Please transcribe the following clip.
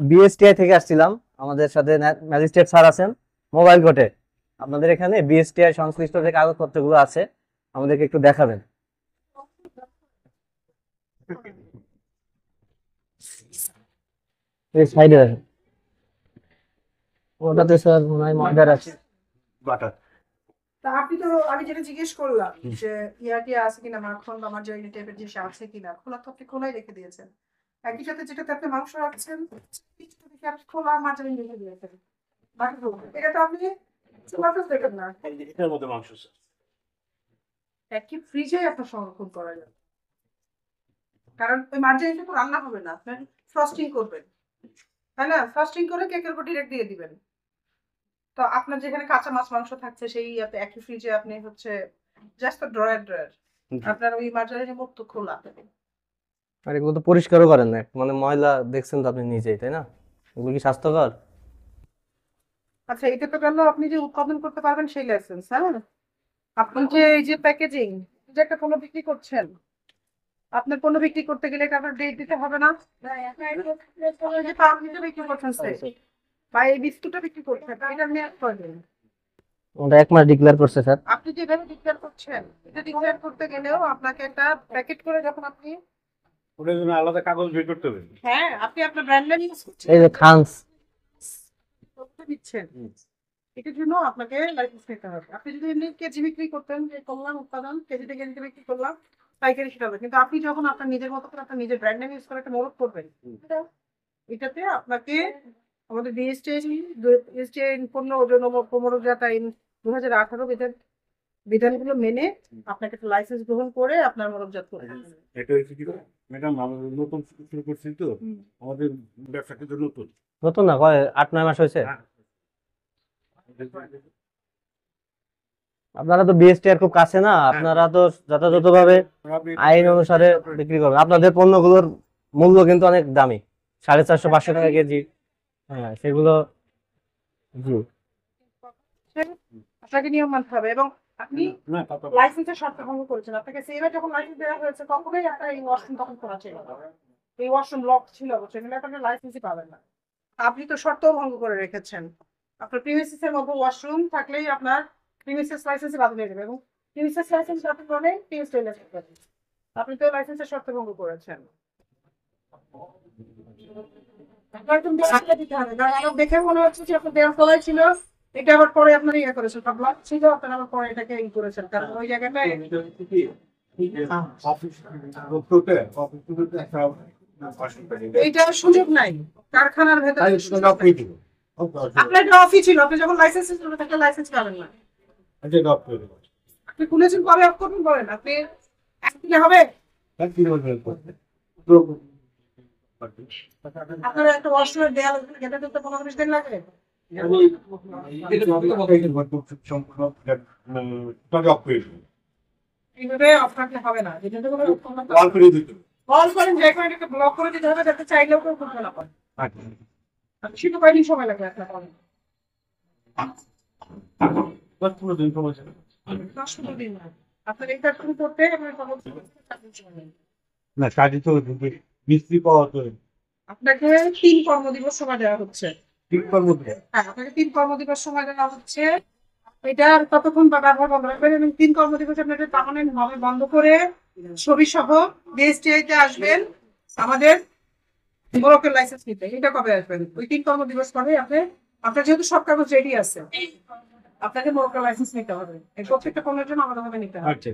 BSTI থেকে আসছিলাম। আমাদের সাথে ম্যাজিস্ট্রেট স্যার আছেন মোবাইল কোর্টে। আপনাদের এখানে বিএসটিআই সংশ্লিষ্ট যে কাগজপত্রগুলো আছে আমাদেরকে একটু দেখাবেন। এই সাইডে ওটাতে স্যার মনে হয় ময়দার আছে। বাটার তা আপনি তো আমি যেটা জিজ্ঞেস করলাম যে ইয়াটি আছে কিনা মাখন বা মার্জারিন টাইপের জিনিস আছে কিনা, খোলা তো আপনি খোলাই রেখে দিয়েছেন। একই সাথে যেটাতে আপনি মাংস রাখছেন কিছুটা থেকে আপনি খোলা মার্জারিন রেখে দিয়েছেন। বাকিগুলো এটা তো আপনি চুলাতে দেবেন না, এটার মধ্যে মাংস স্যার। একই ফ্রিজে আপনার সংরক্ষণ করা যায়, কারণ ওই মার্জারিনটা তো রান্না হবে না, আপনি ফ্রস্টিং করবেন, তাই না? ফ্রস্টিং করে কেকের উপর ডিরেক্ট দিয়ে দিবেন। তো আপনার যেখানে কাঁচা মাছ মাংস থাকছে সেই একই ফ্রিজে আপনি হচ্ছে জাস্ট ড্রয়ার আপনার ওই মার্জারিনে মুক্ত খোলা। আর এগুলো তো পরিষ্কারও করেন না, মানে ময়লা দেখছেন তো আপনি নিজেই, তাই না? এগুলো কি স্বাস্থ্যকর? আচ্ছা, এটা তো গেল আপনি যে উৎপাদন করতে পারবেন সেই লাইসেন্স, হ্যাঁ? আপনি যে এই যে প্যাকেজিং যে একটা পণ্য বিক্রি করছেন, আপনার পণ্য বিক্রি করতে গেলে এটা আপনার ডেট দিতে হবে না? এই যে আপনি যে বিক্রি করছেন বা এই বিস্কুটটা বিক্রি করছেন, এটা মেয়াদ কয়দিন? ওটা 1 মাস ডিক্লেয়ার করছে স্যার। আপনি যেভাবে ডিক্লেয়ার করছেন, এটা ডিক্লেয়ার করতে গেলেও আপনাকে একটা প্যাকেট করে যখন আপনি ওটার জন্য আলাদা কাগজ বের করতে হবে। হ্যাঁ আপনি আপনার ব্র্যান্ড নেম ইউজ করছেন, এই যে খানস তথ্য দিচ্ছেন, এটার জন্য আপনাকে লাইসেন্স নিতে হবে। আপনি যদি এমনি কেজি বিক্রি করতেন, যে করলাম উৎপাদন কেজিতে কেজিতে বিক্রি করলাম, পাইকারি সেটা হবে। কিন্তু আপনি যখন আপনার নিজের মতো করে আপনার নিজের ব্র্যান্ড নেম ইউজ করে একটা মোড়ক করবেন, এটাতে আপনাকে আমাদের বিএসটিআই পণ্য ওজন ও প্রমোটজাত আইন 2018 বিধানগুলো মেনে আপনাকে একটা লাইসেন্স গ্রহণ করে আপনার মোড়কজাত করতে হবে। এটা হচ্ছে কি ম্যাডাম, আমাদের নতুন শুরু করছি তো, আমাদের ব্যবসা কিন্তু নতুন। নতুন না, 8-9 মাস হয়েছে। আপনারা তো বিএসটিআর খুব কাছে না, আপনারা তো যথাযথভাবে আইন অনুসারে বিক্রি করবেন। আপনাদের পণ্যগুলোর মূল্য কিন্তু অনেক দামি, 450-500 টাকা কেজি। হ্যাঁ সেগুলো জি আপনাকে নিয়ম মানতে হবে। এবং আপনি লাইসেন্সের শর্ত ভঙ্গ করেছেন। আপনাকে সেভাবে যখন লাইসেন্স দেওয়া হয়েছে কখনোই আপনার এই ওয়াশরুম তখন খোলা ছিল না, এই ওয়াশরুম লক ছিল, সেগুলো আপনার লাইসেন্সই পাবেন না। আপনি তো শর্তও ভঙ্গ করে রেখেছেন। আপনার প্রিমিসিস এর মধ্যে ওয়াশরুম থাকলেই আপনার প্রিমিসিস লাইসেন্স বাতিল হয়ে যাবে, এবং প্রিমিসিস লাইসেন্স বাতিল মানে পিএসটি লাইসেন্স বাতিল। আপনি তো লাইসেন্সের শর্ত ভঙ্গ করেছেন। আপনার কিন্তু আগে দিতে হবে, কারণ আমার দেখে মনে হচ্ছে যে আপনার দেওয়ার তলায় ছিল, এটা আবার পরে আপনার ইয়ে করেছেন, ব্লক ছিল, আপনার আবার পরে এটাকে ই করেছেন, কারণ ওই জায়গাটায় এইটা সুযোগ নাই কারখানার ভেতরে। আপনার একটা অফিস ছিল, আপনি যখন লাইসেন্স ছিল একটা লাইসেন্স পাবেন না। আপনি খুলেছেন কবে অফ করবেন বলেন? আপনি একদিনে হবে? আপনার একটা ওয়াশরুমের দেয়াল গেটে দিতে 15-20 দিন লাগে। এইভাবে অফ রাখলে হবে না, এটা তো কল করেন, যে কোনো এটাকে ব্লক করে দিতে হবে, যাতে চাইলেও কেউ করতে না পারে। সেটা কয়দিন সময় লাগবে আপনার বলেন? 10-15 দিন না, আপনার এই কাজগুলো করতে আপনার না কাজে তো মিস্ত্রি পাওয়া তো আপনাকে 3 কর্মদিবস সময় দেওয়া হচ্ছে। মধ্যে হ্যাঁ, আপনাকে 3 কর্মদিবস সময় দেওয়া হচ্ছে। এটার ততক্ষণ বা ব্যবহার বন্ধ রাখবেন, এবং 3 কর্মদিবস আপনার পার্মানেন্ট ভাবে বন্ধ করে ছবি সহ বিএসটিআই তে আসবেন আমাদের মোড়কের লাইসেন্স নিতে। এটা কবে আসবেন? ওই 3 কর্মদিবস পরে আপনি, আপনার যেহেতু সব কাগজ রেডি আছে, আপনাকে মোড়কের লাইসেন্স নিতে হবে। এই প্রত্যেকটা পণ্যের জন্য আলাদাভাবে নিতে হবে। আচ্ছা।